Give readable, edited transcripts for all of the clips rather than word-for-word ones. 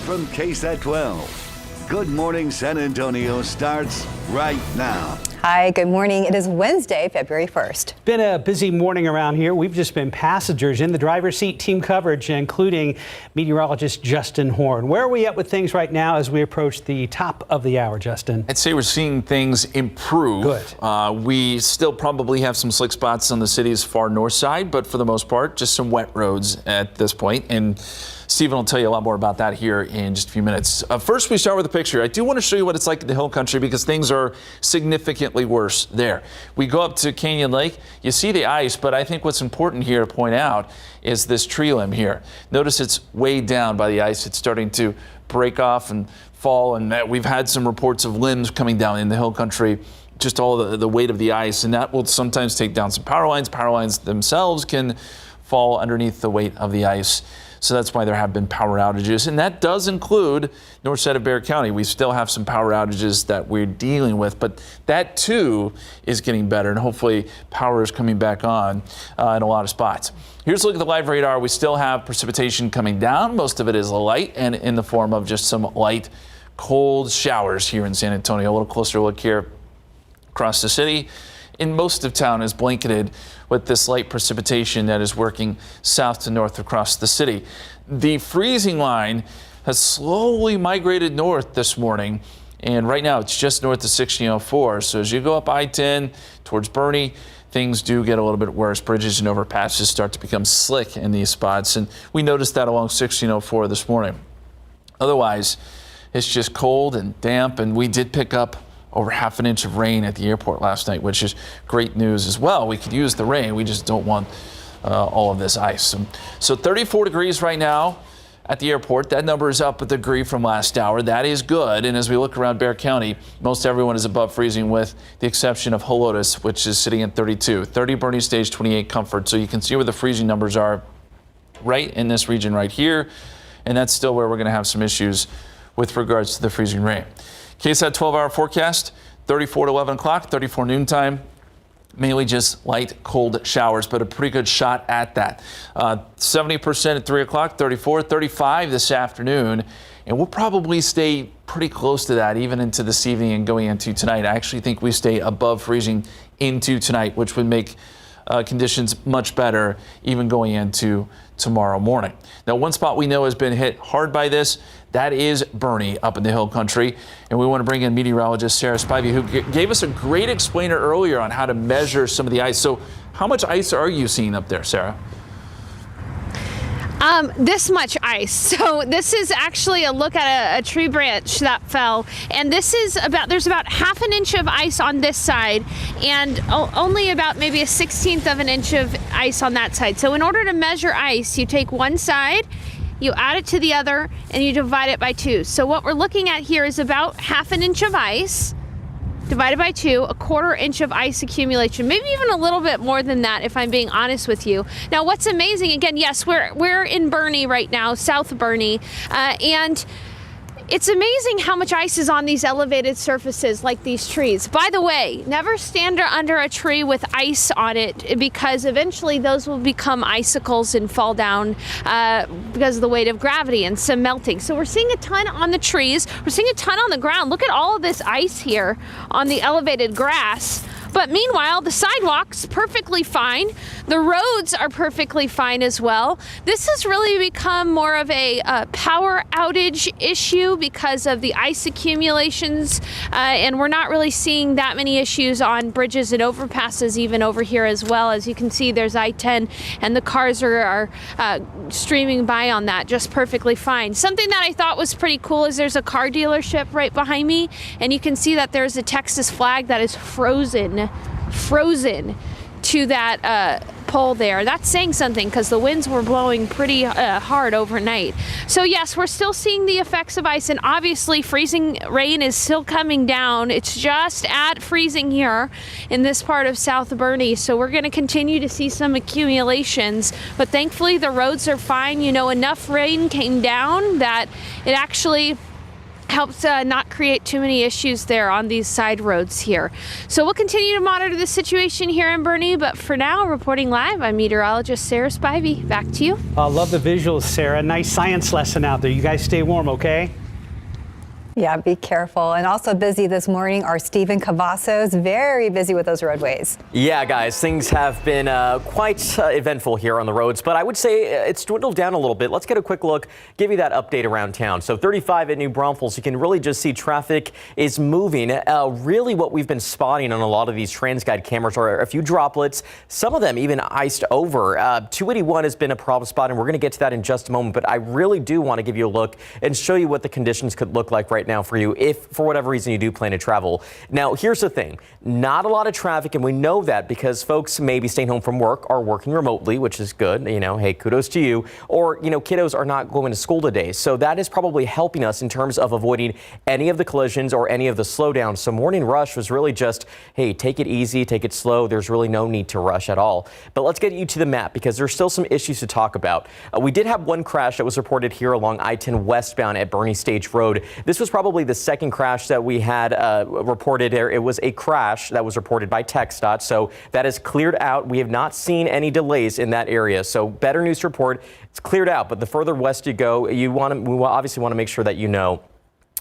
from KSAT 12. Good Morning San Antonio starts right now. Hi, good morning. It is Wednesday, February 1st. Been a busy morning around here. We've just been passengers in the driver's seat, team coverage, including meteorologist Justin Horn. Where are we at with things right now as we approach the top of the hour, Justin? I'd say we're seeing things improve. Good. We still probably have some slick spots on the city's far north side, but for the most part, just some wet roads at this point. And Stephen will tell you a lot more about that here in just a few minutes. First, we start with a picture. I do want to show you what it's like in the hill country because things are significantly worse there. We go up to Canyon Lake. You see the ice, but I think what's important here to point out is this tree limb here. Notice it's weighed down by the ice. It's starting to break off and fall, and we've had some reports of limbs coming down in the hill country, just all the weight of the ice, and that will sometimes take down some power lines. Power lines themselves can fall underneath the weight of the ice. So that's why there have been power outages, and that does include north side of Bexar County. We still have some power outages that we're dealing with, but that too is getting better, and hopefully power is coming back on in a lot of spots. Here's a look at the live radar. We still have precipitation coming down. Most of it is light and in the form of just some light, cold showers here in San Antonio. A little closer look here across the city. In most of town is blanketed with this light precipitation that is working south to north across the city. The freezing line has slowly migrated north this morning, and right now it's just north of 1604. So as you go up I-10 towards Boerne, things do get a little bit worse. Bridges and overpasses start to become slick in these spots, and we noticed that along 1604 this morning. Otherwise, it's just cold and damp, and we did pick up over half an inch of rain at the airport last night, which is great news as well. We could use the rain. We just don't want all of this ice. So 34 degrees right now at the airport. That number is up a degree from last hour. That is good. And as we look around Bexar County, most everyone is above freezing with the exception of Helotes, which is sitting at 32. 30 Boerne Stage, 28 Comfort. So you can see where the freezing numbers are right in this region right here. And that's still where we're going to have some issues with regards to the freezing rain. KSAT 12-hour forecast, 34 to 11 o'clock, 34 noontime, mainly just light, cold showers, but a pretty good shot at that. 70% at 3 o'clock, 34, 35 this afternoon, and we'll probably stay pretty close to that even into this evening and going into tonight. I actually think we stay above freezing into tonight, which would make conditions much better even going into tomorrow morning. Now, one spot we know has been hit hard by this. That is Boerne up in the hill country. And we want to bring in meteorologist Sarah Spivey, who gave us a great explainer earlier on how to measure some of the ice. So how much ice are you seeing up there, Sarah? This much ice. So this is actually a look at a tree branch that fell, and this is there's about half an inch of ice on this side and only about maybe a 1/16 of an inch of ice on that side. So in order to measure ice, you take one side, you add it to the other, and you divide it by 2. So what we're looking at here is about half an inch of ice divided by 2, a 1/4 inch of ice accumulation, maybe even a little bit more than that if I'm being honest with you. Now what's amazing, again, yes, we're in Boerne right now, South Boerne, and it's amazing how much ice is on these elevated surfaces like these trees. By the way, never stand under a tree with ice on it because eventually those will become icicles and fall down because of the weight of gravity and some melting. So we're seeing a ton on the trees. We're seeing a ton on the ground. Look at all of this ice here on the elevated grass. But meanwhile, the sidewalks perfectly fine. The roads are perfectly fine as well. This has really become more of a power outage issue because of the ice accumulations, and we're not really seeing that many issues on bridges and overpasses even over here as well. As you can see, there's I-10 and the cars are streaming by on that just perfectly fine. Something that I thought was pretty cool is there's a car dealership right behind me, and you can see that there's a Texas flag that is frozen to that pole there. That's saying something because the winds were blowing pretty hard overnight. So yes, we're still seeing the effects of ice, and obviously freezing rain is still coming down. It's just at freezing here in this part of South Boerne, so we're going to continue to see some accumulations, but thankfully the roads are fine. You know, enough rain came down that it actually helps not create too many issues there on these side roads here. So we'll continue to monitor the situation here in Boerne, but for now, reporting live, I'm meteorologist Sarah Spivey. Back to you. I love the visuals, Sarah. Nice science lesson out there. You guys stay warm, okay? Yeah, be careful. And also busy this morning are Stephen Cavazos, very busy with those roadways. Yeah, guys, things have been quite eventful here on the roads, but I would say it's dwindled down a little bit. Let's get a quick look, give you that update around town. So 35 at New Braunfels, you can really just see traffic is moving. Really what we've been spotting on a lot of these TransGuide cameras are a few droplets, some of them even iced over. 281 has been a problem spot, and we're going to get to that in just a moment, but I really do want to give you a look and show you what the conditions could look like right now for you if for whatever reason you do plan to travel. Now, here's the thing, not a lot of traffic, and we know that because folks may be staying home from work or working remotely, which is good. You know, hey, kudos to you. Or, you know, kiddos are not going to school today. So that is probably helping us in terms of avoiding any of the collisions or any of the slowdowns. So morning rush was really just, hey, take it easy, take it slow. There's really no need to rush at all. But let's get you to the map because there's still some issues to talk about. We did have one crash that was reported here along I-10 westbound at Boerne Stage Road. This was probably the second crash that we had reported there. It was a crash that was reported by TxDOT, so that is cleared out. We have not seen any delays in that area, so better news to report. It's cleared out, but the further west you go, we obviously want to make sure that you know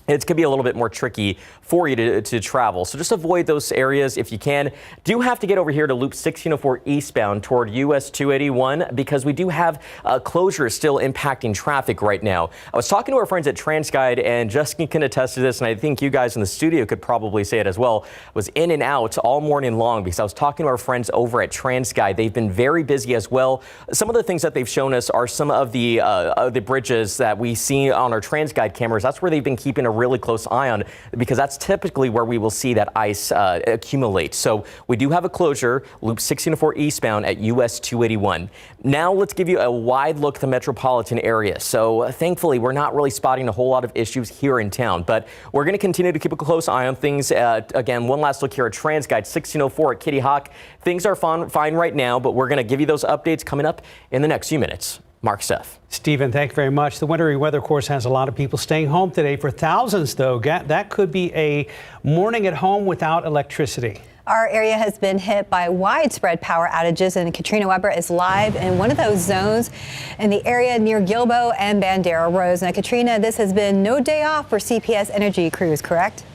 it could be a little bit more tricky for you to travel. So just avoid those areas if you can. Do have to get over here to Loop 1604 eastbound toward US 281 because we do have closures still impacting traffic right now. I was talking to our friends at TransGuide, and Justin can attest to this, and I think you guys in the studio could probably say it as well. I was in and out all morning long because I was talking to our friends over at TransGuide. They've been very busy as well. Some of the things that they've shown us are some of the bridges that we see on our TransGuide cameras. That's where they've been keeping a really close eye on because that's typically where we will see that ice accumulate. So we do have a closure, Loop 1604 eastbound at US 281. Now let's give you a wide look at the metropolitan area. So thankfully, we're not really spotting a whole lot of issues here in town, but we're going to continue to keep a close eye on things. Again, one last look here at TransGuide 1604 at Kitty Hawk. Things are fine right now, but we're going to give you those updates coming up in the next few minutes. Mark, Steph. Stephen, thank you very much. The wintry weather, of course, has a lot of people staying home today. For thousands, though, that could be a morning at home without electricity. Our area has been hit by widespread power outages, and Katrina Weber is live in one of those zones in the area near Gilbo and Bandera Roads. Now, Katrina, this has been no day off for CPS Energy crews, correct?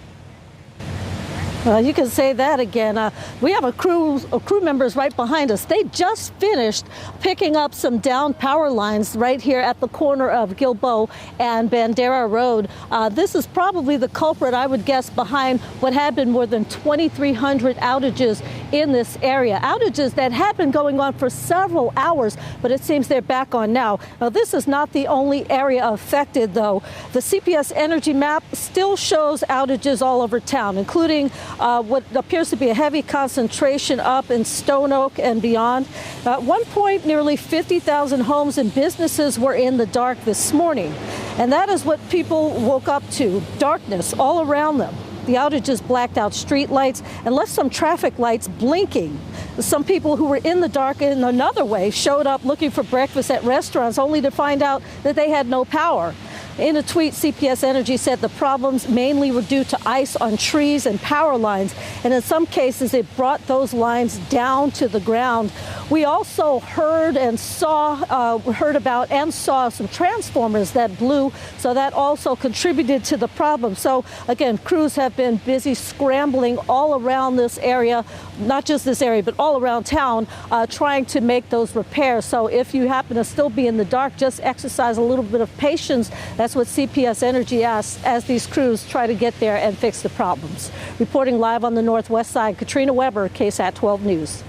You can say that again. We have a crew members right behind us. They just finished picking up some down power lines right here at the corner of Gilbo and Bandera Road. This is probably the culprit, I would guess, behind what had been more than 2,300 outages in this area. Outages that had been going on for several hours, but it seems they're back on now. Now, this is not the only area affected, though. The CPS Energy map still shows outages all over town, including what appears to be a heavy concentration up in Stone Oak and beyond. At one point, nearly 50,000 homes and businesses were in the dark this morning. And that is what people woke up to, darkness all around them. The outages blacked out street lights and left some traffic lights blinking. Some people who were in the dark in another way showed up looking for breakfast at restaurants only to find out that they had no power. In a tweet, CPS Energy said the problems mainly were due to ice on trees and power lines, and in some cases it brought those lines down to the ground. We also heard about and saw some transformers that blew, so that also contributed to the problem. So again, crews have been busy scrambling all around this area, not just this area, but all around town, trying to make those repairs. So if you happen to still be in the dark, just exercise a little bit of patience. That's what CPS Energy asks as these crews try to get there and fix the problems. Reporting live on the northwest side, Katrina Weber, KSAT 12 News.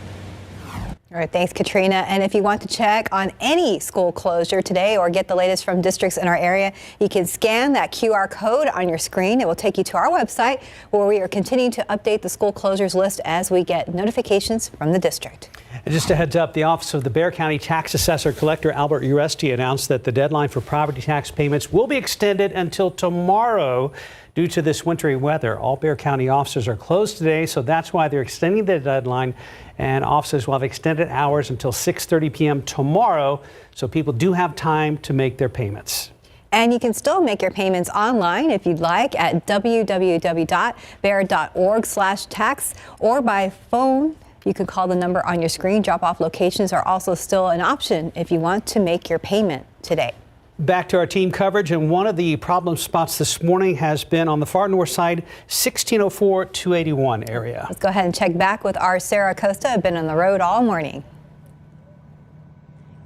All right, thanks, Katrina. And if you want to check on any school closure today or get the latest from districts in our area, you can scan that QR code on your screen. It will take you to our website where we are continuing to update the school closures list as we get notifications from the district. And just a heads up, the Office of the Bexar County Tax Assessor Collector Albert Uresti announced that the deadline for property tax payments will be extended until tomorrow due to this wintry weather. All Bexar County offices are closed today, so that's why they're extending the deadline. And offices will have extended hours until 6:30 p.m. tomorrow, so people do have time to make their payments. And you can still make your payments online if you'd like at www.bear.org/tax or by phone. You can call the number on your screen. Drop-off locations are also still an option if you want to make your payment today. Back to our team coverage, and one of the problem spots this morning has been on the far north side, 1604-281 area. Let's go ahead and check back with our Sarah Costa. I've been on the road all morning.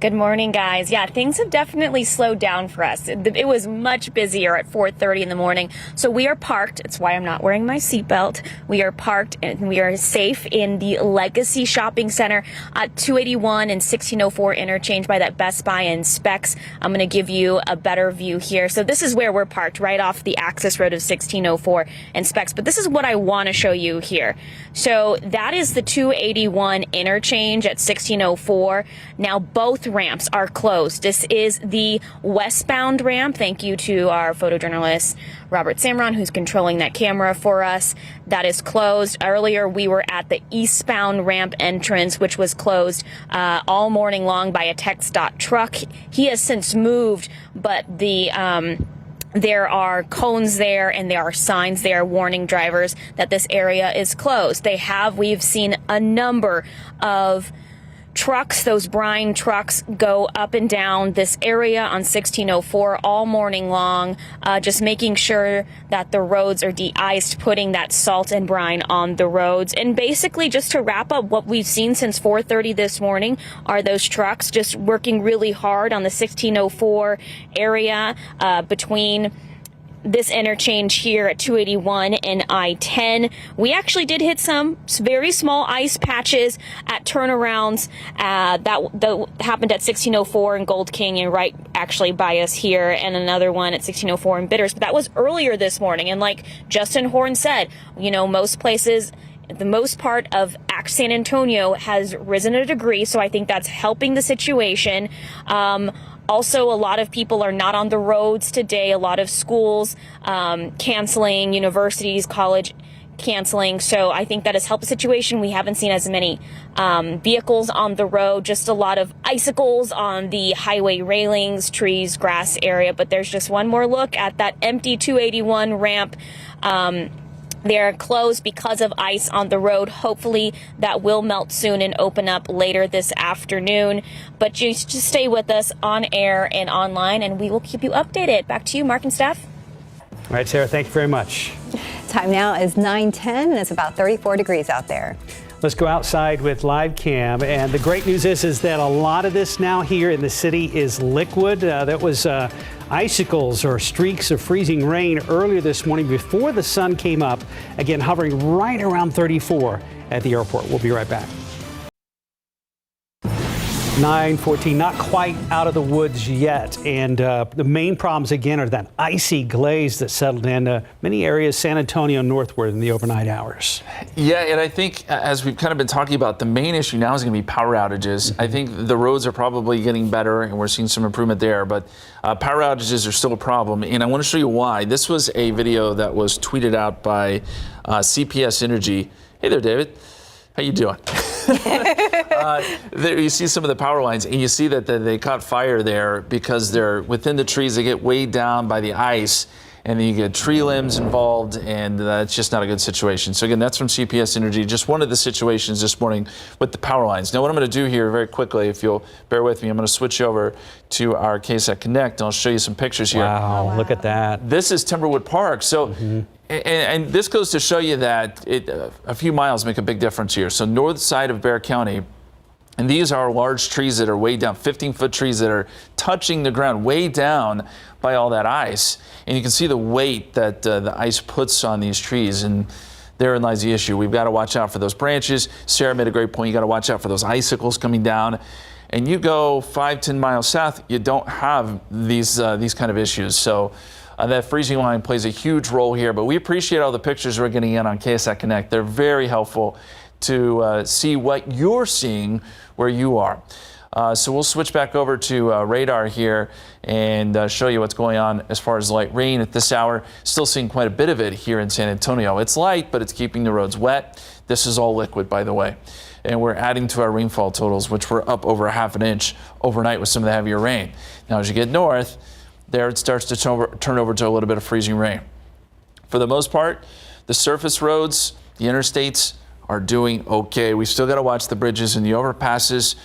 Good morning, guys. Yeah, things have definitely slowed down for us. It was much busier at 4:30 in the morning. So we are parked. It's why I'm not wearing my seatbelt. We are parked and we are safe in the Legacy Shopping Center at 281 and 1604 interchange by that Best Buy and Specs. I'm going to give you a better view here. So this is where we're parked, right off the access road of 1604 and Specs. But this is what I want to show you here. So that is the 281 interchange at 1604. Now both ramps are closed. This is the westbound ramp. Thank you to our photojournalist Robert Samron, who's controlling that camera for us. That is closed. Earlier we were at the eastbound ramp entrance, which was closed all morning long by a TxDOT truck. He has since moved, but there are cones there and there are signs there warning drivers that this area is closed. We've seen a number of trucks, those brine trucks, go up and down this area on 1604 all morning long, just making sure that the roads are de-iced, putting that salt and brine on the roads. And basically, just to wrap up, what we've seen since 4:30 this morning are those trucks just working really hard on the 1604 area between this interchange here at 281 and I-10. We actually did hit some very small ice patches at turnarounds that happened at 1604 and Gold King and right actually by us here, and another one at 1604 in Bitters. But that was earlier this morning. And like Justin Horn said, most places, the most part of San Antonio has risen a degree, so I think that's helping the situation. Also, a lot of people are not on the roads today. A lot of schools canceling, universities, college canceling. So I think that has helped the situation. We haven't seen as many vehicles on the road, just a lot of icicles on the highway railings, trees, grass area. But there's just one more look at that empty 281 ramp. They're closed because of ice on the road. Hopefully that will melt soon and open up later this afternoon. But just stay with us on air and online, and we will keep you updated. Back to you, Mark and Steph. All right, Sarah, thank you very much. Time now is 9:10, and it's about 34 degrees out there. Let's go outside with live cam. And the great news is that a lot of this now here in the city is liquid. That was icicles or streaks of freezing rain earlier this morning before the sun came up. Again, hovering right around 34 at the airport. We'll be right back. 9:14, not quite out of the woods yet. And the main problems, again, are that icy glaze that settled in many areas, San Antonio northward in the overnight hours. Yeah, and I think as we've kind of been talking about, the main issue now is going to be power outages. I think the roads are probably getting better, and we're seeing some improvement there. But power outages are still a problem, and I want to show you why. This was a video that was tweeted out by CPS Energy. Hey there, David. How you doing? There you see some of the power lines, and you see that they caught fire there because they're within the trees. They get weighed down by the ice, and then you get tree limbs involved, and it's just not a good situation. So again, that's from CPS Energy. Just one of the situations this morning with the power lines. Now, what I'm going to do here very quickly, if you'll bear with me, I'm going to switch over to our KSAT Connect, and I'll show you some pictures here. Wow, look at that. This is Timberwood Park. So. And this goes to show you that a few miles make a big difference here. So north side of Bexar County, and these are large trees that are way down, 15-foot trees that are touching the ground, way down by all that ice. And you can see the weight that the ice puts on these trees. And therein lies the issue. We've got to watch out for those branches. Sarah made a great point. You got to watch out for those icicles coming down. And you go 5-10 miles south, you don't have these kind of issues. So that freezing line plays a huge role here, but we appreciate all the pictures we're getting in on KSAT Connect. They're very helpful to see what you're seeing where you are. So we'll switch back over to radar here and show you what's going on as far as light rain at this hour. Still seeing quite a bit of it here in San Antonio. It's light, but it's keeping the roads wet. This is all liquid, by the way. And we're adding to our rainfall totals, which were up over 1/2 inch overnight with some of the heavier rain. Now, as you get north, there it starts to turn over to a little bit of freezing rain. For the most part, the surface roads, the interstates are doing okay. We still got to watch the bridges and the overpasses.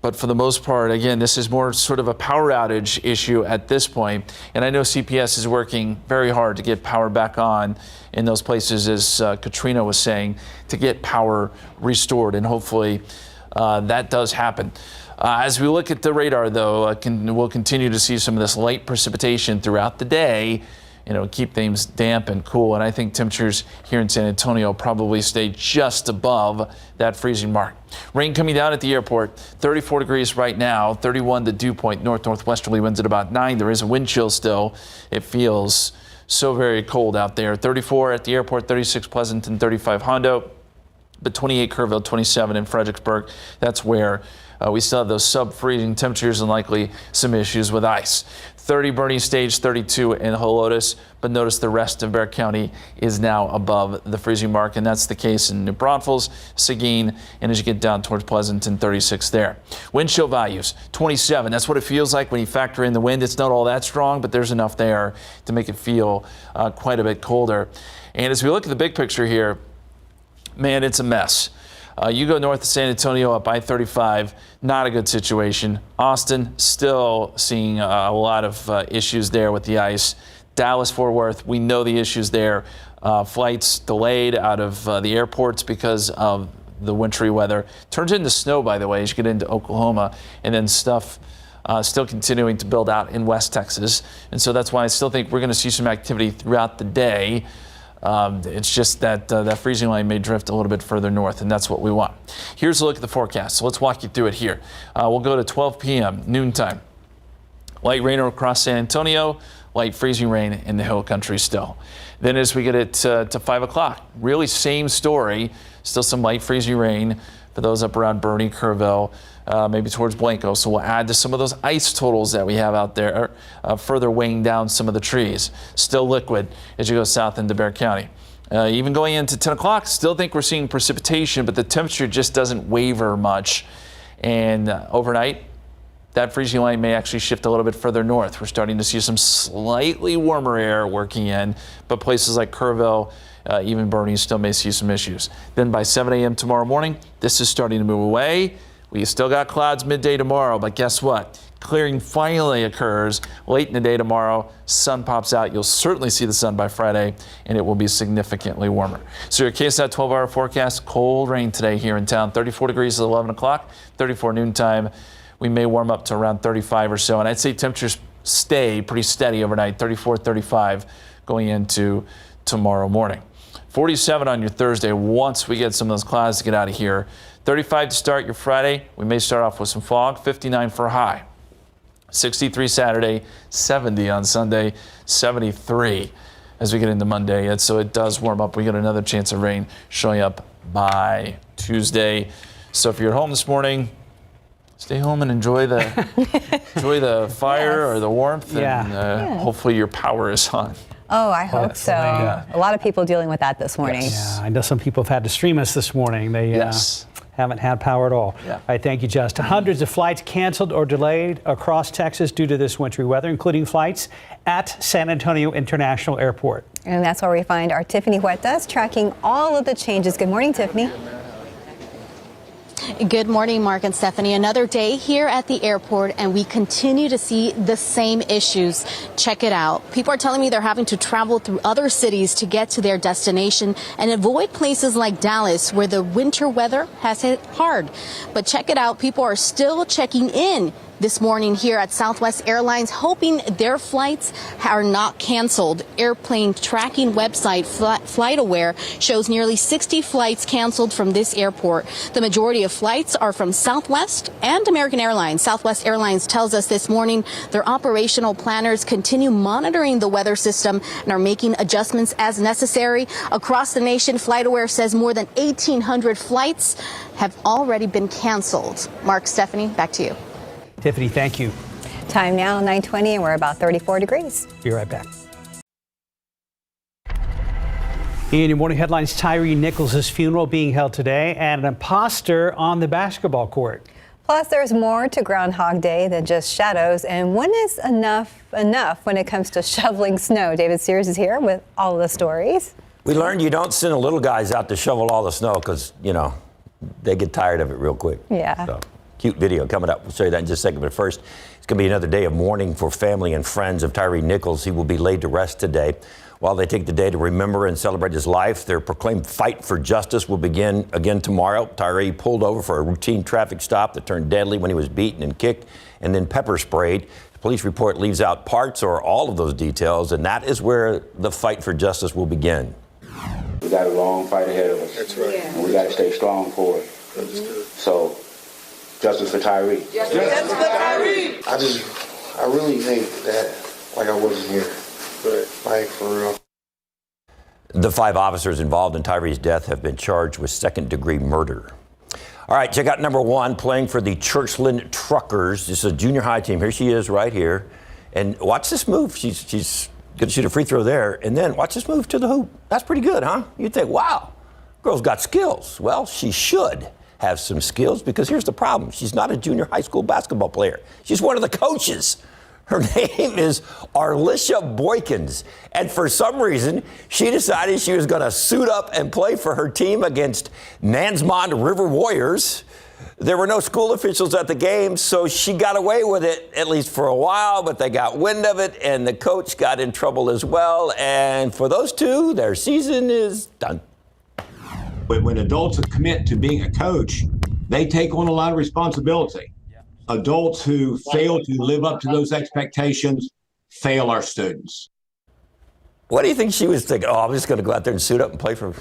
But for the most part, again, this is more sort of a power outage issue at this point. And I know CPS is working very hard to get power back on in those places, as Katrina was saying, to get power restored. And hopefully that does happen. As we look at the radar, though, we'll continue to see some of this light precipitation throughout the day. Keep things damp and cool. And I think temperatures here in San Antonio probably stay just above that freezing mark. Rain coming down at the airport, 34 degrees right now, 31 the dew point, northwesterly winds at about 9. There is a wind chill still. It feels so very cold out there. 34 at the airport, 36 Pleasanton, 35 Hondo, but 28 Kerrville, 27 in Fredericksburg. That's where we still have those sub-freezing temperatures and likely some issues with ice. 30 Boerne Stage, 32 in Helotes, but notice the rest of Bexar County is now above the freezing mark, and that's the case in New Braunfels, Seguin, and as you get down towards Pleasanton, 36 there. Wind chill values, 27. That's what it feels like when you factor in the wind. It's not all that strong, but there's enough there to make it feel quite a bit colder. And as we look at the big picture here, man, it's a mess. You go north of San Antonio up I-35, not a good situation. Austin, still seeing a lot of issues there with the ice. Dallas, Fort Worth, we know the issues there. Flights delayed out of the airports because of the wintry weather. Turns into snow, by the way, as you get into Oklahoma, and then stuff still continuing to build out in West Texas. And so that's why I still think we're going to see some activity throughout the day. It's just that that freezing line may drift a little bit further north, and that's what we want. Here's a look at the forecast. So let's walk you through it here. We'll go to 12 p.m. noontime. Light rain across San Antonio, light freezing rain in the hill country still. Then as we get it to 5 o'clock, really same story. Still some light freezing rain for those up around Boerne, Kerrville, maybe towards Blanco. So we'll add to some of those ice totals that we have out there, further weighing down some of the trees. Still liquid as you go south into Bexar County. Even going into 10 o'clock, still think we're seeing precipitation, but the temperature just doesn't waver much. And overnight, that freezing line may actually shift a little bit further north. We're starting to see some slightly warmer air working in, but places like Kerrville, even Boerne still may see some issues. Then by 7 a.m. tomorrow morning, this is starting to move away. We still got clouds midday tomorrow, but guess what? Clearing finally occurs late in the day tomorrow. Sun pops out. You'll certainly see the sun by Friday, and it will be significantly warmer. So your KSAT 12-hour forecast, cold rain today here in town. 34 degrees at 11 o'clock, 34 noontime. We may warm up to around 35 or so, and I'd say temperatures stay pretty steady overnight, 34, 35 going into tomorrow morning. 47 on your Thursday once we get some of those clouds to get out of here. 35 to start your Friday. We may start off with some fog. 59 for a high. 63 Saturday, 70 on Sunday, 73 as we get into Monday. And so it does warm up. We get another chance of rain showing up by Tuesday. So if you're at home this morning, stay home and enjoy the fire or the warmth, and hopefully your power is on. Oh, I hope so. Yeah. A lot of people dealing with that this morning. Yeah, I know some people have had to stream us this morning. They haven't had power at all. Yeah. All right, thank you, Justin. Hundreds of flights canceled or delayed across Texas due to this wintry weather, including flights at San Antonio International Airport. And that's where we find our Tiffany Huertas tracking all of the changes. Good morning, Tiffany. Good morning, Mark and Stephanie. Another day here at the airport, and we continue to see the same issues. Check it out. People are telling me they're having to travel through other cities to get to their destination and avoid places like Dallas, where the winter weather has hit hard. But check it out. People are still checking in this morning here at Southwest Airlines, hoping their flights are not canceled. Airplane tracking website FlightAware shows nearly 60 flights canceled from this airport. The majority of flights are from Southwest and American Airlines. Southwest Airlines tells us this morning their operational planners continue monitoring the weather system and are making adjustments as necessary. Across the nation, FlightAware says more than 1,800 flights have already been canceled. Mark, Stephanie, back to you. Tiffany, thank you. Time now, 9:20, and we're about 34 degrees. Be right back. In your morning headlines, Tyree Nichols' funeral being held today, and an imposter on the basketball court. Plus, there's more to Groundhog Day than just shadows. And when is enough when it comes to shoveling snow? David Sears is here with all of the stories. We learned you don't send the little guys out to shovel all the snow because, they get tired of it real quick. Yeah. So, cute video coming up. We'll show you that in just a second. But first, it's going to be another day of mourning for family and friends of Tyree Nichols. He will be laid to rest today. While they take the day to remember and celebrate his life, their proclaimed fight for justice will begin again tomorrow. Tyree pulled over for a routine traffic stop that turned deadly when he was beaten and kicked and then pepper sprayed. The police report leaves out parts or all of those details, and that is where the fight for justice will begin. We got a long fight ahead of us. That's right. And we got to stay strong for it. So, justice for Tyree. Justice for Tyree. I really think that, I wasn't here. But, for real. The 5 officers involved in Tyree's death have been charged with second-degree murder. All right, check out number 1, playing for the Churchland Truckers. This is a junior high team. Here she is right here. And watch this move. She's going to shoot a free throw there. And then watch this move to the hoop. That's pretty good, huh? You'd think, wow, girl's got skills. Well, she should have some skills because here's the problem. She's not a junior high school basketball player. She's one of the coaches. Her name is Arlisha Boykins, and for some reason, she decided she was going to suit up and play for her team against Nansmond River Warriors. There were no school officials at the game, so she got away with it, at least for a while, but they got wind of it, and the coach got in trouble as well. And for those two, their season is done. When adults commit to being a coach, they take on a lot of responsibility. Adults who fail to live up to those expectations fail our students. What do you think she was thinking? Oh, I'm just going to go out there and suit up and play for.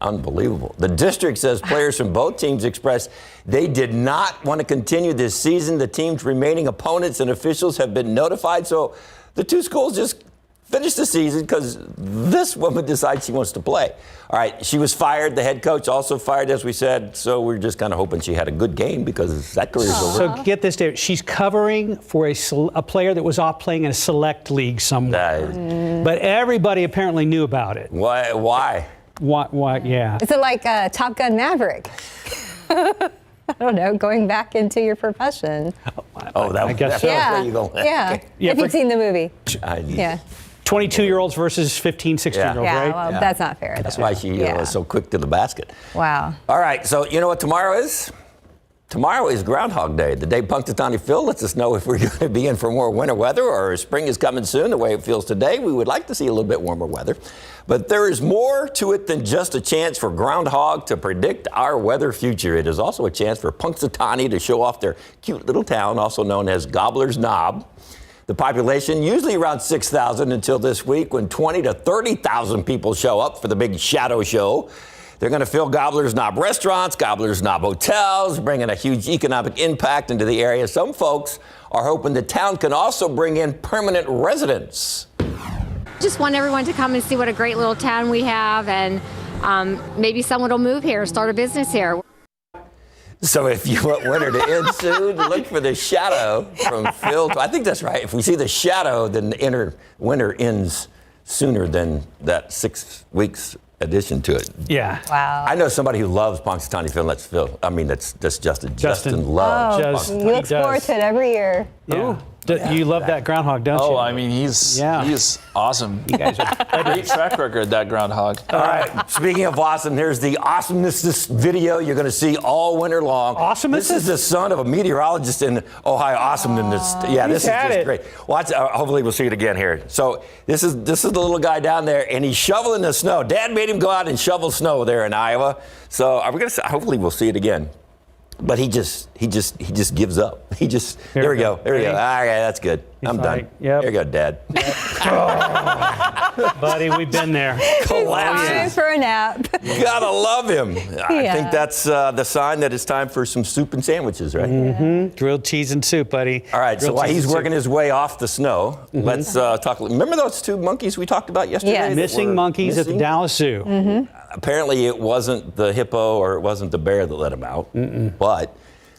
Unbelievable. The district says players from both teams expressed they did not want to continue this season. The team's remaining opponents and officials have been notified. So the two schools just finished the season because this woman decides she wants to play. All right, she was fired. The head coach also fired, as we said. So we're just kind of hoping she had a good game because that career's over. So get this, David. She's covering for a player that was off playing in a select league somewhere. But everybody apparently knew about it. Why? Why? Yeah. Is it like Top Gun Maverick? I don't know, going back into your profession. I guess so. Yeah. Where you going. Yeah. If you've seen the movie. Yeah. 22-year-olds versus 15, 16-year-olds, right? Well, that's not fair. That's why she was so quick to the basket. Wow. All right, so you know what tomorrow is? Tomorrow is Groundhog Day, the day Punxsutawney Phil lets us know if we're going to be in for more winter weather or spring is coming soon. The way it feels today, we would like to see a little bit warmer weather. But there is more to it than just a chance for Groundhog to predict our weather future. It is also a chance for Punxsutawney to show off their cute little town, also known as Gobbler's Knob. The population usually around 6,000 until this week when 20 to 30,000 people show up for the big shadow show. They're going to fill Gobbler's Knob restaurants, Gobbler's Knob hotels, bringing a huge economic impact into the area. Some folks are hoping the town can also bring in permanent residents. Just want everyone to come and see what a great little town we have, and maybe someone will move here, start a business here. So if you want winter to end soon, look for the shadow from Phil. I think that's right. If we see the shadow, then the winter ends sooner than that 6 weeks addition to it. Yeah. Wow. I know somebody who loves Punxsutawney Phil. That's Phil. I mean, that's Justin. Justin loves Punxsutawney. He looks forward to it every year. Yeah. You love that Groundhog, don't you? Oh, I mean, he's awesome. You guys are great track record, that Groundhog. All right. Speaking of awesome, here's the awesomeness video you're going to see all winter long. Awesomeness? This is the son of a meteorologist in Ohio. Awesomeness. Yeah, this is just great. Watch. Hopefully, we'll see it again here. So this is the little guy down there, and he's shoveling the snow. Dad made him go out and shovel snow there in Iowa. So are we going to? Hopefully, we'll see it again. But he just gives up. There we go. All right, that's good. I'm done. Here you go, Dad. Buddy, we've been there. Time for a nap. Gotta love him. I think that's the sign that it's time for some soup and sandwiches, right? Mm-hmm. Grilled cheese and soup, buddy. All right, so while he's working his way off the snow, let's talk. Remember those 2 monkeys we talked about yesterday? Yes. Missing monkeys at the Dallas Zoo. Mm-hmm. Apparently it wasn't the hippo or it wasn't the bear that let him out, but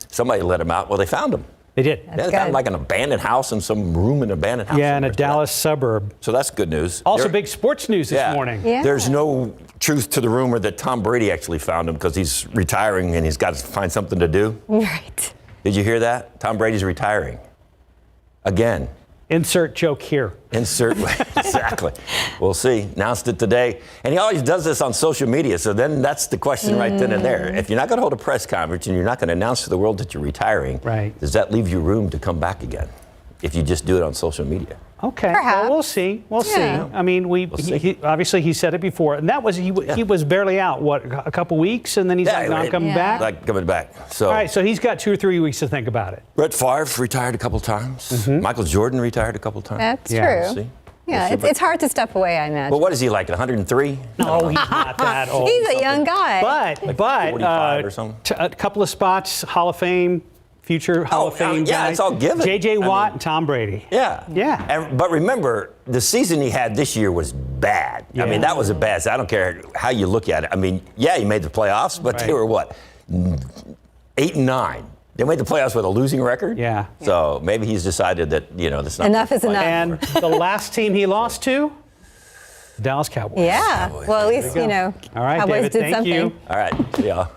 somebody let him out. Well, they found him. They did. They found like an abandoned house in some room in an abandoned house. Yeah, in a Dallas suburb. So that's good news. Also big sports news this morning. Yeah. There's no truth to the rumor that Tom Brady actually found him because he's retiring and he's got to find something to do. Right. Did you hear that? Tom Brady's retiring. Again. Insert joke here. Insert, exactly. We'll see. Announced it today. And he always does this on social media, so then that's the question right then and there. If you're not going to hold a press conference and you're not going to announce to the world that you're retiring, does that leave you room to come back again if you just do it on social media? Okay, well, we'll see. We'll see. I mean, obviously he said it before, and that was he was barely out. What, a couple weeks, and then he's not coming back. Like coming back. So all right, so he's got 2 or 3 weeks to think about it. Brett Favre retired a couple times. Michael Jordan retired a couple times. That's true. See? Yeah, it's hard to step away, I imagine. Well, what is he, like 103? No, he's not that old. He's a young guy. But 45 or something. A couple of spots, Hall of Fame. Future Hall of Fame guy. It's all given. J.J. Watt and Tom Brady. Yeah. But remember, the season he had this year was bad. I mean, that was a bad. I don't care how you look at it. I mean, he made the playoffs, but they were what, 8 and 9. They made the playoffs with a losing record. Yeah. So maybe he's decided that that's not enough is enough. And the last team he lost to, Dallas Cowboys. Yeah. Well, at least All right, Cowboys David, did thank something. you. All right. See y'all.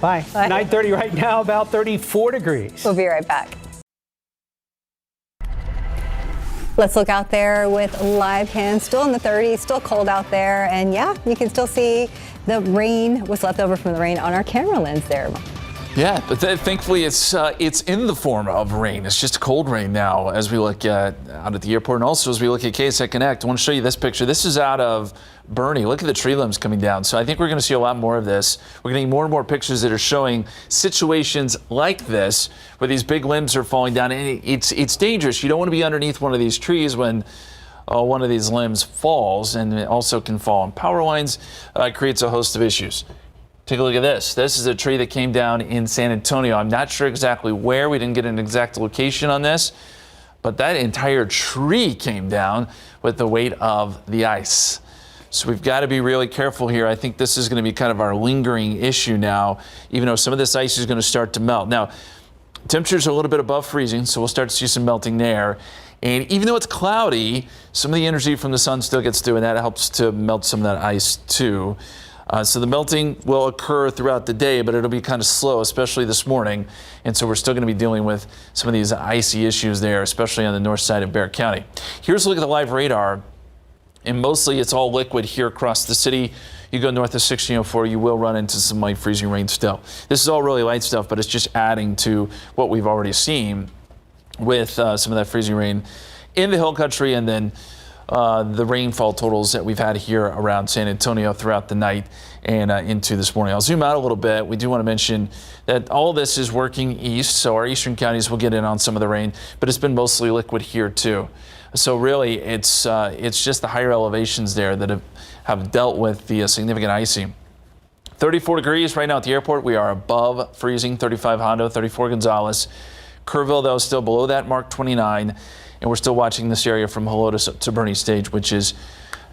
Bye. 9:30 right now, about 34 degrees. We'll be right back. Let's look out there with live cams. Still in the 30s, still cold out there. And you can still see the rain, what's left over from the rain on our camera lens there. Yeah, but thankfully it's in the form of rain. It's just cold rain now as we look out at the airport, and also as we look at KSAT Connect. I want to show you this picture. This is out of Boerne. Look at the tree limbs coming down. So I think we're going to see a lot more of this. We're getting more and more pictures that are showing situations like this where these big limbs are falling down, and it's dangerous. You don't want to be underneath one of these trees when one of these limbs falls, and it also can fall on power lines. It creates a host of issues. Take a look at this. This is a tree that came down in San Antonio. I'm not sure exactly where. We didn't get an exact location on this, but that entire tree came down with the weight of the ice. So we've got to be really careful here. I think this is going to be kind of our lingering issue now, even though some of this ice is going to start to melt. Now, temperatures are a little bit above freezing, so we'll start to see some melting there. And even though it's cloudy, some of the energy from the sun still gets through, and that helps to melt some of that ice too. So the melting will occur throughout the day, but it'll be kind of slow, especially this morning. And so we're still going to be dealing with some of these icy issues there, especially on the north side of Bexar County. Here's a look at the live radar. And mostly it's all liquid here across the city. You go north of 1604, you will run into some light freezing rain still. This is all really light stuff, but it's just adding to what we've already seen with some of that freezing rain in the hill country, and then the rainfall totals that we've had here around San Antonio throughout the night and into this morning. I'll zoom out a little bit. We do want to mention that all this is working east, so our eastern counties will get in on some of the rain, but it's been mostly liquid here too. So really, it's just the higher elevations there that have dealt with the significant icing. 34 degrees right now at the airport. We are above freezing. 35 Hondo, 34 Gonzales. Kerrville, though, still below that mark, 29. And we're still watching this area from Helotes to Boerne Stage, which is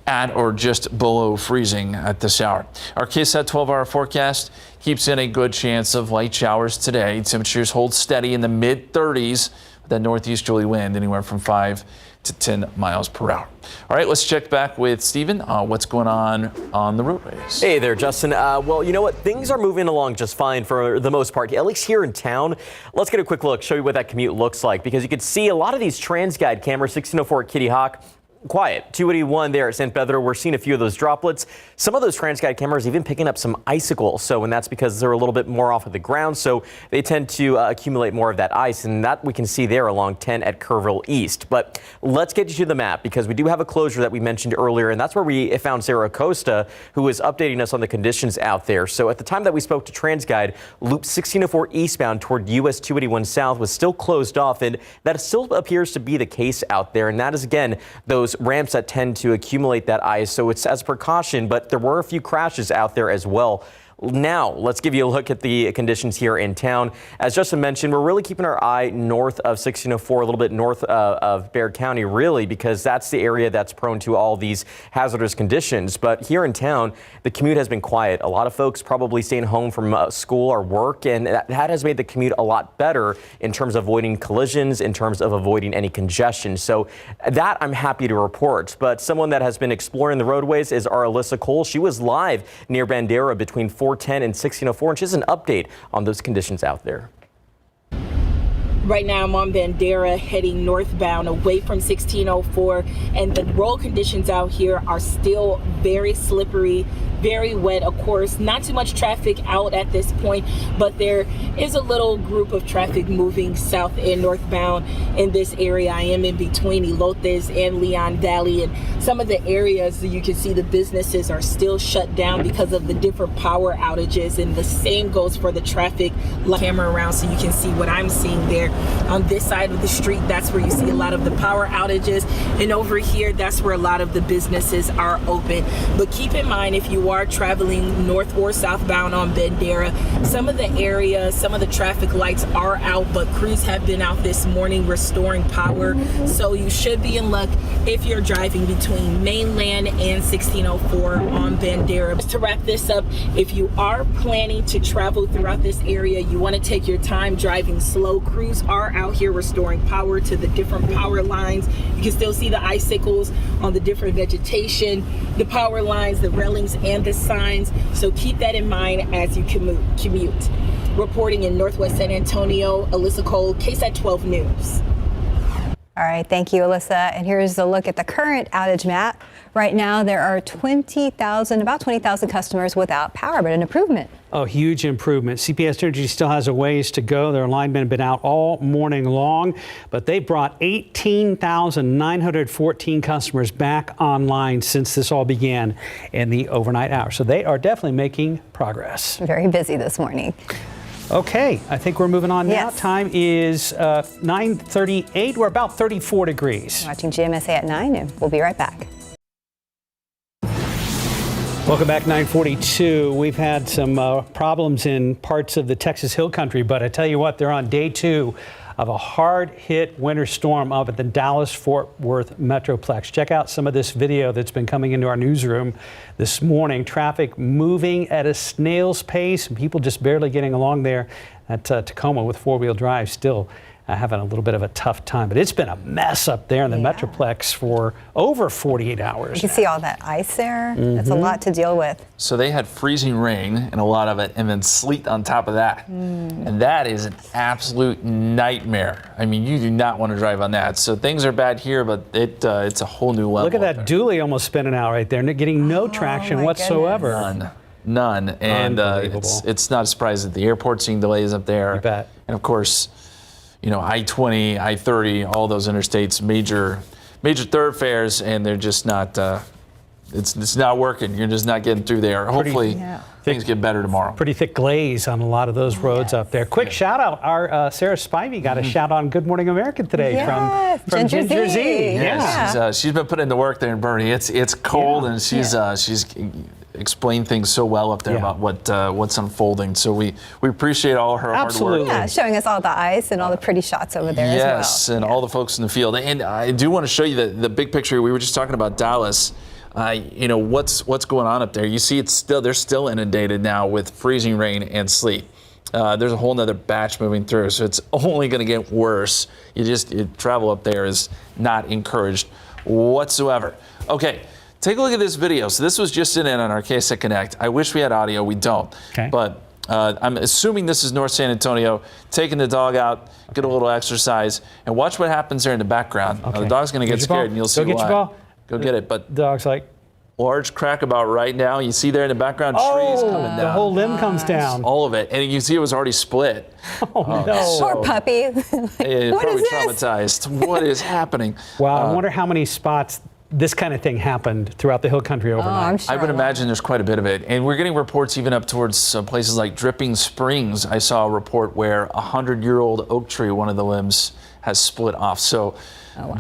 at or just below freezing at this hour. Our KSAT 12-hour forecast keeps in a good chance of light showers today. Temperatures hold steady in the mid-30s with that northeasterly wind anywhere from 5 to 10 miles per hour. All right, let's check back with Stephen. What's going on the roadways? Hey there, Justin. Well, you know what? Things are moving along just fine for the most part, at least here in town. Let's get a quick look, show you what that commute looks like, because you can see a lot of these TransGuide cameras, 1604 at Kitty Hawk, quiet. 281 there at St. Bethel. We're seeing a few of those droplets. Some of those TransGuide cameras even picking up some icicles. And that's because they're a little bit more off of the ground. So they tend to accumulate more of that ice. And that we can see there along 10 at Kerrville East. But let's get you to the map, because we do have a closure that we mentioned earlier. And that's where we found Sarah Acosta, who is updating us on the conditions out there. So at the time that we spoke to TransGuide, Loop 1604 eastbound toward US 281 South was still closed off. And that still appears to be the case out there. And that is, again, those ramps that tend to accumulate that ice. So it's as a precaution, but there were a few crashes out there as well. Now, let's give you a look at the conditions here in town. As Justin mentioned, we're really keeping our eye north of 1604, a little bit north of Bexar County, really, because that's the area that's prone to all these hazardous conditions. But here in town, the commute has been quiet. A lot of folks probably staying home from school or work, and that has made the commute a lot better in terms of avoiding collisions, in terms of avoiding any congestion. So that I'm happy to report. But someone that has been exploring the roadways is our Alyssa Cole. She was live near Bandera between 410 and 1604, and she has an update on those conditions out there. Right now I'm on Bandera heading northbound away from 1604, and the road conditions out here are still very slippery, very wet. Of course, not too much traffic out at this point, but there is a little group of traffic moving south and northbound in this area. I am in between Elotes and Leon Valley, and some of the areas you can see the businesses are still shut down because of the different power outages, and the same goes for the traffic. Camera around so you can see what I'm seeing there. On this side of the street, that's where you see a lot of the power outages, and over here, that's where a lot of the businesses are open. But keep in mind, if you are traveling north or southbound on Bandera, some of the areas, some of the traffic lights are out, but crews have been out this morning restoring power, so you should be in luck if you're driving between Mainland and 1604 on Bandera. To wrap this up, if you are planning to travel throughout this area, you want to take your time driving slow. Crews are out here restoring power to the different power lines. You can still see the icicles on the different vegetation, the power lines, the railings, and the signs. So keep that in mind as you commute. Reporting in Northwest San Antonio, Alyssa Cole, KSAT 12 News. All right, thank you, Alyssa. And here's a look at the current outage map. Right now, there are about 20,000 customers without power, but an improvement. Oh, huge improvement. CPS Energy still has a ways to go. Their linemen have been out all morning long, but they brought 18,914 customers back online since this all began in the overnight hours. So they are definitely making progress. Very busy this morning. Okay, I think we're moving on now. Yes. Time is 9:38. We're about 34 degrees. Watching GMSA at 9, and we'll be right back. Welcome back, 9:42. We've had some problems in parts of the Texas Hill Country, but I tell you what, they're on day 2 of a hard-hit winter storm up at the Dallas-Fort Worth Metroplex. Check out some of this video that's been coming into our newsroom this morning. Traffic moving at a snail's pace, and people just barely getting along there at Tacoma with four-wheel drive, still having a little bit of a tough time. But it's been a mess up there in the Metroplex for over 48 hours. You can see all that ice there. That's a lot to deal with. So they had freezing rain and a lot of it, and then sleet on top of that. And that is an absolute nightmare. I mean, you do not want to drive on that. So things are bad here, but it's a whole new level. Look at that dually almost spinning out right there, getting no traction whatsoever. None. And it's not a surprise that the airport's seeing delays up there. You bet. And of course, you know, I-20, I-30, all those interstates, major thoroughfares, and they're just not, it's not working. You're just not getting through there. Hopefully things get better tomorrow. Pretty thick glaze on a lot of those roads up there. Quick shout out, our Sarah Spivey got a shout on Good Morning America today from Ginger Z. Yeah, she's been putting in the work there in Boerne. It's cold, and she's explained things so well up there about what's unfolding. So we appreciate all her hard work. Yeah, showing us all the ice and all the pretty shots over there as well. Yes, and all the folks in the field. And I do want to show you the big picture. We were just talking about Dallas. You know, what's going on up there. You see they're still inundated now with freezing rain and sleet. There's a whole nother batch moving through, so it's only going to get worse. Travel up there is not encouraged whatsoever. Okay. Take a look at this video. So this was just in on our KSAT Connect. I wish we had audio. We don't. Okay. But I'm assuming this is North San Antonio, taking the dog out, get a little exercise, and watch what happens there in the background. Okay. Now, the dog's going to get scared, and you'll see why. Go get your ball. Go get it. But the dog's like, large crack about right now. You see there in the background, trees coming down. The whole limb comes down. All of it. And you see it was already split. Oh, no. Poor puppy. Probably traumatized. What is happening? Wow, I wonder how many spots this kind of thing happened throughout the Hill Country overnight. I'm sure I would imagine there's quite a bit of it. And we're getting reports even up towards places like Dripping Springs. I saw a report where a 100-year-old oak tree, one of the limbs, has split off. So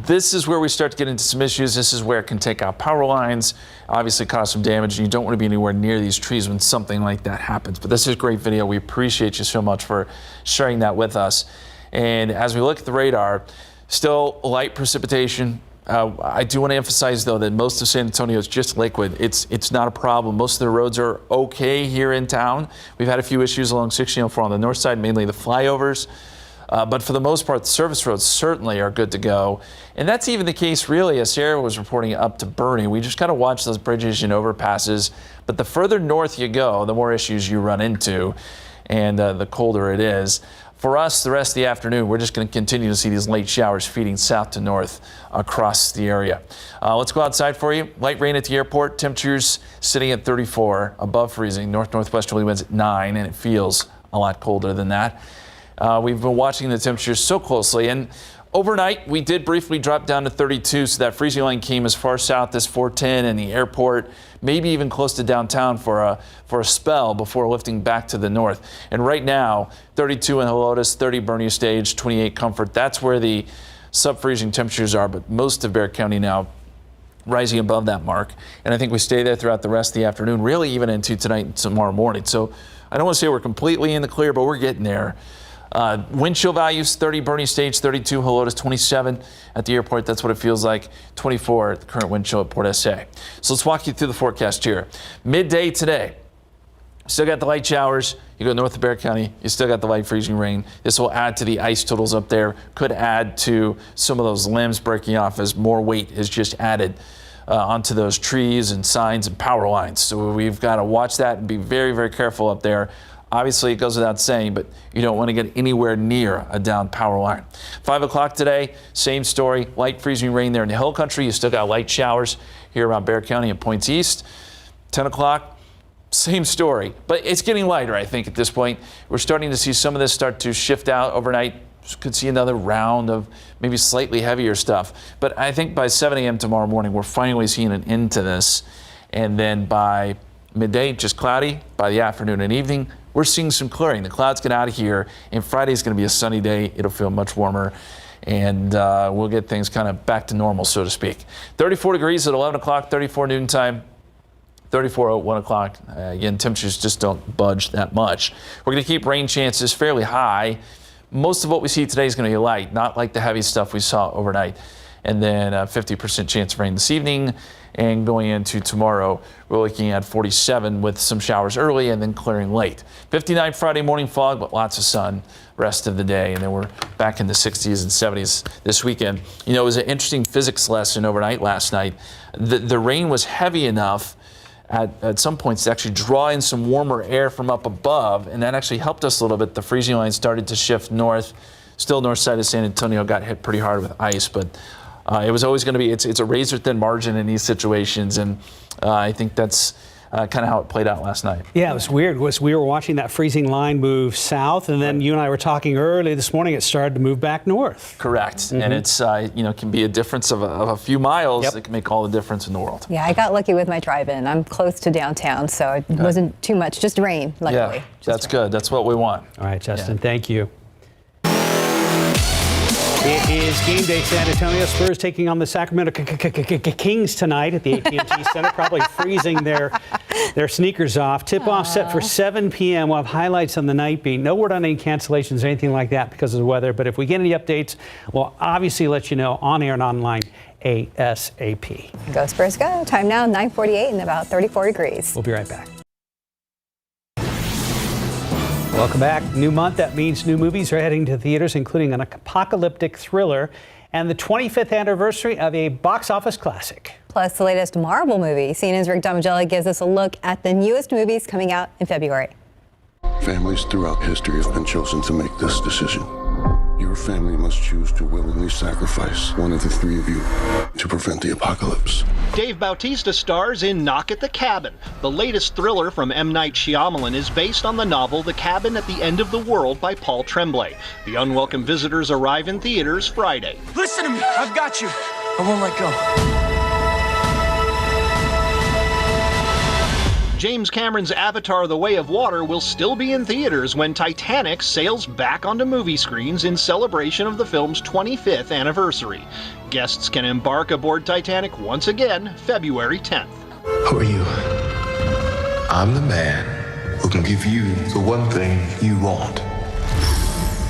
this is where we start to get into some issues. This is where it can take out power lines, obviously cause some damage. You don't want to be anywhere near these trees when something like that happens. But this is a great video. We appreciate you so much for sharing that with us. And as we look at the radar, still light precipitation. I do want to emphasize, though, that most of San Antonio is just liquid. It's not a problem. Most of the roads are okay here in town. We've had a few issues along 1604 on the north side, mainly the flyovers. But for the most part, the service roads certainly are good to go. And that's even the case, really, as Sarah was reporting up to Boerne. We just got to watch those bridges and overpasses. But the further north you go, the more issues you run into, and the colder it is. For us, the rest of the afternoon, we're just going to continue to see these late showers feeding south to north across the area. Let's go outside for you. Light rain at the airport. Temperatures sitting at 34, above freezing. North-northwesterly winds at 9, and it feels a lot colder than that. We've been watching the temperatures so closely, and overnight we did briefly drop down to 32, so that freezing line came as far south as 410 and the airport, maybe even close to downtown for a spell before lifting back to the north. And right now, 32 in Helotes, 30 Boerne Stage, 28 Comfort. That's where the sub-freezing temperatures are, but most of Bexar County now rising above that mark. And I think we stay there throughout the rest of the afternoon, really even into tonight and tomorrow morning. So I don't want to say we're completely in the clear, but we're getting there. Wind chill values, 30 Boerne Stage, 32 Helotes, 27 at the airport. That's what it feels like. 24 at the current wind chill at Port SA. So let's walk you through the forecast here. Midday today, still got the light showers. You go north of Bexar County, you still got the light freezing rain. This will add to the ice totals up there. Could add to some of those limbs breaking off as more weight is just added onto those trees and signs and power lines. So we've got to watch that and be very, very careful up there. Obviously, it goes without saying, but you don't want to get anywhere near a downed power line. 5 o'clock today, same story. Light freezing rain there in the hill country. You still got light showers here around Bexar County and points east. 10 o'clock, same story. But it's getting lighter, I think, at this point. We're starting to see some of this start to shift out overnight. Could see another round of maybe slightly heavier stuff. But I think by 7 a.m. tomorrow morning, we're finally seeing an end to this. And then by midday, just cloudy. By the afternoon and evening, we're seeing some clearing. The clouds get out of here, and Friday's going to be a sunny day. It'll feel much warmer, and we'll get things kind of back to normal, so to speak. 34 degrees at 11 o'clock, 34 noontime, 34 at 1 o'clock. Again, temperatures just don't budge that much. We're going to keep rain chances fairly high. Most of what we see today is going to be light, not like the heavy stuff we saw overnight. And then 50% chance of rain this evening. And going into tomorrow, we're looking at 47 with some showers early and then clearing late. 59 Friday morning fog, but lots of sun rest of the day. And then we're back in the 60s and 70s this weekend. You know, it was an interesting physics lesson overnight last night. The rain was heavy enough at some points to actually draw in some warmer air from up above, and that actually helped us a little bit. The freezing line started to shift north. Still north side of San Antonio got hit pretty hard with ice, but it was always going to be, it's a razor-thin margin in these situations, and I think that's kind of how it played out last night. Yeah, it was weird. We were watching that freezing line move south, and then you and I were talking early this morning, it started to move back north. Correct. Mm-hmm. And it's, can be a difference of a few miles that can make all the difference in the world. Yeah, I got lucky with my drive-in. I'm close to downtown, so it wasn't too much, just rain, luckily. Yeah, that's good. That's what we want. All right, Justin, thank you. It is game day, San Antonio. Spurs taking on the Sacramento Kings tonight at the AT&T Center, probably freezing their sneakers off. Tip-off set for 7 p.m. We'll have highlights on the night beat. No word on any cancellations or anything like that because of the weather, but if we get any updates, we'll obviously let you know on air and online ASAP. Go Spurs, go. Time now, 9:48 and about 34 degrees. We'll be right back. Welcome back. New month, that means new movies are heading to theaters, including an apocalyptic thriller and the 25th anniversary of a box office classic. Plus, the latest Marvel movie. CNN's Rick Damigella gives us a look at the newest movies coming out in February. Families throughout history have been chosen to make this decision. Your family must choose to willingly sacrifice one of the three of you to prevent the apocalypse. Dave Bautista stars in Knock at the Cabin. The latest thriller from M. Night Shyamalan is based on the novel The Cabin at the End of the World by Paul Tremblay. The unwelcome visitors arrive in theaters Friday. Listen to me, I've got you. I won't let go. James Cameron's Avatar: The Way of Water will still be in theaters when Titanic sails back onto movie screens in celebration of the film's 25th anniversary. Guests can embark aboard Titanic once again February 10th. Who are you? I'm the man who can give you the one thing you want.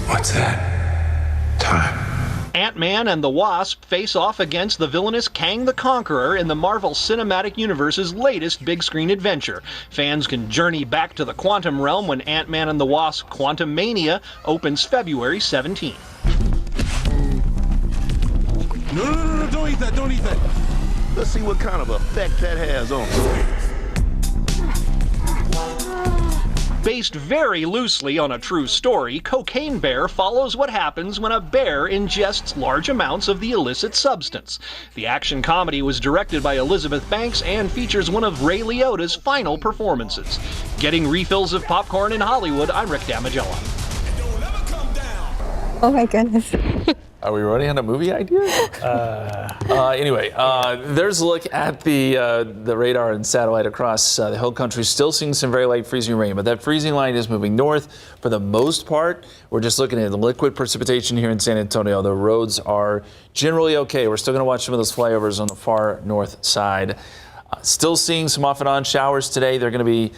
What's that? Time. Ant-Man and the Wasp face off against the villainous Kang the Conqueror in the Marvel Cinematic Universe's latest big-screen adventure. Fans can journey back to the quantum realm when Ant-Man and the Wasp: Quantumania opens February 17th. No, don't eat that, don't eat that. Let's see what kind of effect that has on us. Based very loosely on a true story, Cocaine Bear follows what happens when a bear ingests large amounts of the illicit substance. The action comedy was directed by Elizabeth Banks and features one of Ray Liotta's final performances. Getting refills of popcorn in Hollywood, I'm Rick Damigella. Oh my goodness. Are we running on a movie idea? Anyway, there's a look at the radar and satellite across the whole country. Still seeing some very light freezing rain, but that freezing line is moving north. For the most part, we're just looking at the liquid precipitation here in San Antonio. The roads are generally okay. We're still going to watch some of those flyovers on the far north side. Still seeing some off and on showers today. They're going to be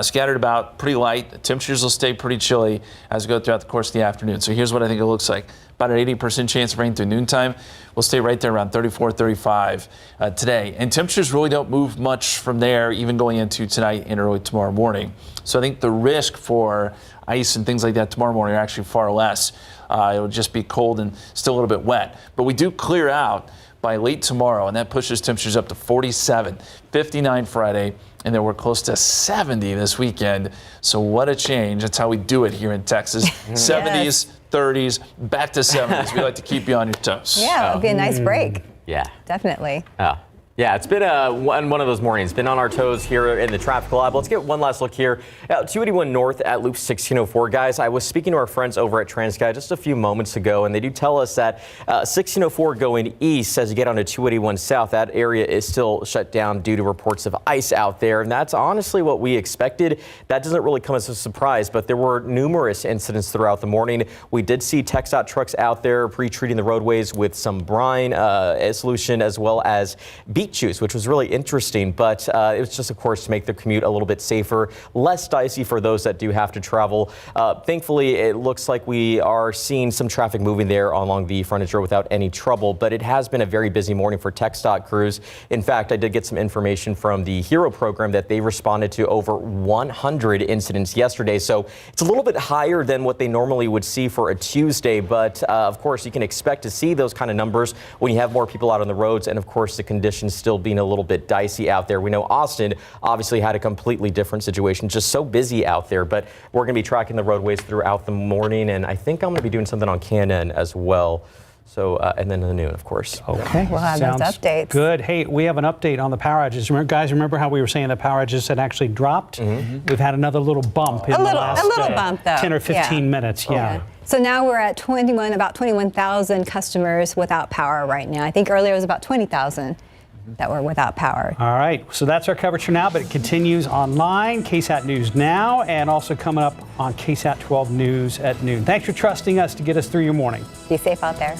scattered about, pretty light. The temperatures will stay pretty chilly as we go throughout the course of the afternoon. So here's what I think it looks like. About an 80% chance of rain through noontime. We'll stay right there around 34, 35 today. And temperatures really don't move much from there, even going into tonight and early tomorrow morning. So I think the risk for ice and things like that tomorrow morning are actually far less. It'll just be cold and still a little bit wet. But we do clear out by late tomorrow, and that pushes temperatures up to 47, 59 Friday, and then we're close to 70 this weekend. So what a change. That's how we do it here in Texas. 70s, 30s, back to 70s. We like to keep you on your toes. Yeah, it'll be a nice break. Yeah. Definitely. Yeah, it's been one of those mornings. Been on our toes here in the traffic lab. Let's get one last look here. 281 North at Loop 1604. Guys, I was speaking to our friends over at TransGuide just a few moments ago, and they do tell us that 1604 going east as you get onto 281 South, that area is still shut down due to reports of ice out there. And that's honestly what we expected. That doesn't really come as a surprise, but there were numerous incidents throughout the morning. We did see KSAT trucks out there pre-treating the roadways with some brine solution as well as beet juice, which was really interesting, but it was just, of course, to make the commute a little bit safer, less dicey for those that do have to travel. Thankfully, it looks like we are seeing some traffic moving there along the frontage road without any trouble, but it has been a very busy morning for TxDOT crews. In fact, I did get some information from the HERO program that they responded to over 100 incidents yesterday, so it's a little bit higher than what they normally would see for a Tuesday, but of course, you can expect to see those kind of numbers when you have more people out on the roads, and of course, the conditions still being a little bit dicey out there. We know Austin obviously had a completely different situation, just so busy out there, but we're going to be tracking the roadways throughout the morning, and I think I'm going to be doing something on Cannon as well. So, and then in the noon, of course. Okay. We'll have those updates. Good. Hey, we have an update on the power outages. Remember how we were saying the power outages had actually dropped? Mm-hmm. We've had another little bump in the last a little bump, though. 10 or 15 minutes. Yeah. So now we're at about 21,000 customers without power right now. I think earlier it was about 20,000. That were without power. All right, so that's our coverage for now, but it continues online, KSAT News Now, and also coming up on KSAT 12 News at noon. Thanks for trusting us to get us through your morning. Be safe out there.